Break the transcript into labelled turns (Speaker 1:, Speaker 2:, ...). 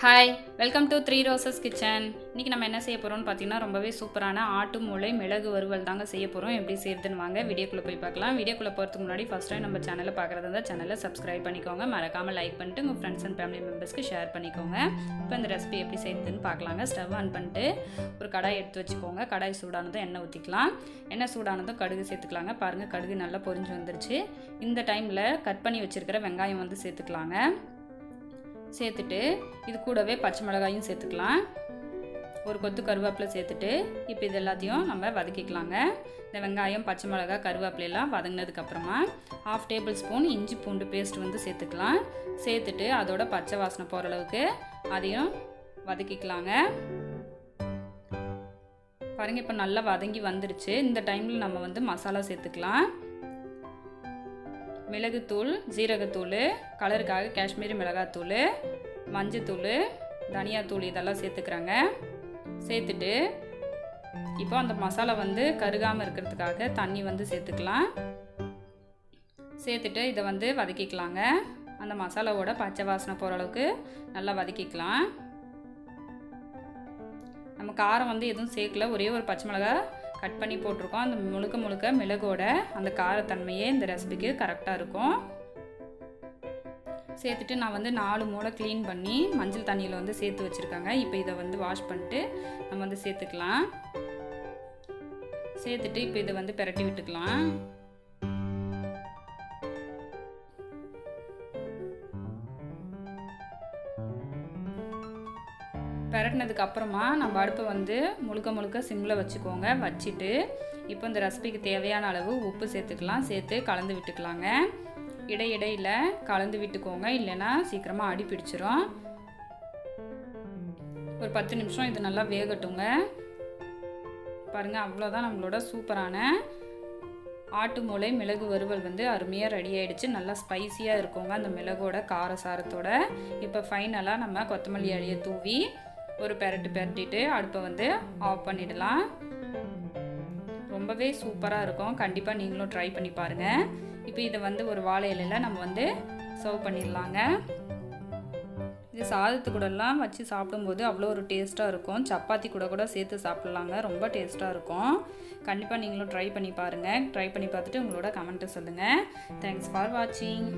Speaker 1: Hi, welcome to 3 roses kitchen. இன்றைக்கி நம்ம என்ன செய்ய போகிறோம்னு பார்த்தீங்கன்னா ரொம்பவே சூப்பரான ஆட்டு மூளை மிளகு வறுவல் தாங்க செய்ய போகிறோம். எப்படி செய்யறதுன்னு வாங்க வீடியோக்குள்ளே போய் பார்க்கலாம். வீடியோக்குள்ளே போகிறதுக்கு முன்னாடி ஃபஸ்ட் டைம் நம்ம சேனலை பார்க்குறது இருந்தால் சேனலை சப்ஸ்கிரைப் பண்ணிக்கோங்க. மறக்காமல் லைக் பண்ணிட்டு உங்கள் ஃப்ரெண்ட்ஸ் அண்ட் ஃபேமிலி மெம்பர்ஸ்க்கு ஷேர் பண்ணிக்கோங்க. இப்போ இந்த ரெசிபி எப்படி செய்யறதுன்னு பார்க்கலாங்க. ஸ்டவ் ஆன் பண்ணிட்டு ஒரு கடாய் எடுத்து வச்சுக்கோங்க. கடாய் சூடானதும் எண்ணெய் ஊற்றிக்கலாம். எண்ணெய் சூடானதும் கடுகு சேர்த்துக்கலாங்க. பாருங்கள், கடுகு நல்லா பொரிஞ்சு வந்துருச்சு. இந்த டைமில் கட் பண்ணி வச்சுருக்கிற வெங்காயம் வந்து சேர்த்துக்கலாங்க. சேர்த்துட்டு இது கூடவே பச்சை மிளகாயும் சேர்த்துக்கலாம். ஒரு கொத்து கருவேப்பிலை சேர்த்துட்டு இப்போ இது எல்லாத்தையும் நம்ம வதக்கிக்கலாங்க. இந்த வெங்காயம், பச்சை மிளகாய், கருவேப்பிலையெல்லாம் வதங்கினதுக்கப்புறமா 1/2 டேபிள் ஸ்பூன் இஞ்சி பூண்டு பேஸ்ட் வந்து சேர்த்துக்கலாம். சேர்த்துட்டு அதோட பச்சை வாசனை போகிற அளவுக்கு அதையும் வதக்கிக்கலாங்க. பாருங்கள், இப்போ நல்லா வதங்கி வந்துருச்சு. இந்த டைமில் நம்ம வந்து மசாலா சேர்த்துக்கலாம். மிளகுத்தூள், ஜீரகத்தூள், கலருக்காக காஷ்மீரி மிளகாத்தூள், மஞ்சத்தூள், தனியாத்தூள் இதெல்லாம் சேர்த்துக்கிறாங்க. சேர்த்துட்டு இப்போ அந்த மசாலா வந்து கருகாமல் இருக்கிறதுக்காக தண்ணி வந்து சேர்த்துக்கலாம். சேர்த்துட்டு இதை வந்து வதக்கிக்கலாங்க. அந்த மசாலாவோட பச்சை வாசனை போகிற அளவுக்கு நல்லா வதக்கிக்கலாம். நம்ம காரம் வந்து எதுவும் சேர்க்கல, ஒரே ஒரு பச்சை மிளகாய் கட் பண்ணி போட்டிருக்கோம். அந்த முழுக்க மிளகோட அந்த காரத்தன்மையே இந்த ரெசிபிக்கு கரெக்டாக இருக்கும். சேர்த்துட்டு நான் வந்து 4 மூளை க்ளீன் பண்ணி மஞ்சள் தண்ணியில் வந்து சேர்த்து வச்சுருக்காங்க. இப்போ இதை வந்து வாஷ் பண்ணிட்டு நம்ம வந்து சேர்த்துக்கலாம். சேர்த்துட்டு இப்போ இதை வந்து பிரட்டி விட்டுக்கலாம். பிரட்டினதுக்கு அப்புறமா நம்ம அடுப்பை வந்து முழுக்க சிம்மில் வச்சுக்கோங்க. வச்சுட்டு இப்போ இந்த ரெசிபிக்கு தேவையான அளவு உப்பு சேர்த்துக்கலாம். சேர்த்து கலந்து விட்டுக்கலாங்க. இடையிடையில் கலந்து விட்டுக்கோங்க, இல்லைன்னா சீக்கிரமாக அடி பிடிச்சிரும். ஒரு 10 நிமிஷம் இது நல்லா வேகட்டுங்க. பாருங்கள், அவ்வளோதான் நம்மளோட சூப்பரான ஆட்டு மூளை மிளகு வறுவல் வந்து அருமையாக ரெடி ஆகிடுச்சு. நல்லா ஸ்பைஸியாக இருக்குங்க அந்த மிளகோட காரசாரத்தோட. இப்போ ஃபைனலாக நம்ம கொத்தமல்லி அழியை தூவி ஒரு பிரட்டிட்டு அடுப்பை வந்து ஆஃப் பண்ணிடலாம். ரொம்பவே சூப்பராக இருக்கும். கண்டிப்பாக நீங்களும் ட்ரை பண்ணி பாருங்கள். இப்போ இதை வந்து ஒரு வாழை இலையில் நம்ம வந்து சர்வ் பண்ணிடலாங்க. இது சாதத்து கூடலாம் வச்சு சாப்பிடும்போது அவ்வளோ ஒரு டேஸ்ட்டாக இருக்கும். சப்பாத்தி கூட சேர்த்து சாப்பிட்லாங்க. ரொம்ப டேஸ்ட்டாக இருக்கும். கண்டிப்பாக நீங்களும் ட்ரை பண்ணி பாருங்கள். ட்ரை பண்ணி பார்த்துட்டு உங்களோட கமெண்ட்டை சொல்லுங்கள். தேங்க்ஸ் ஃபார் வாட்சிங்.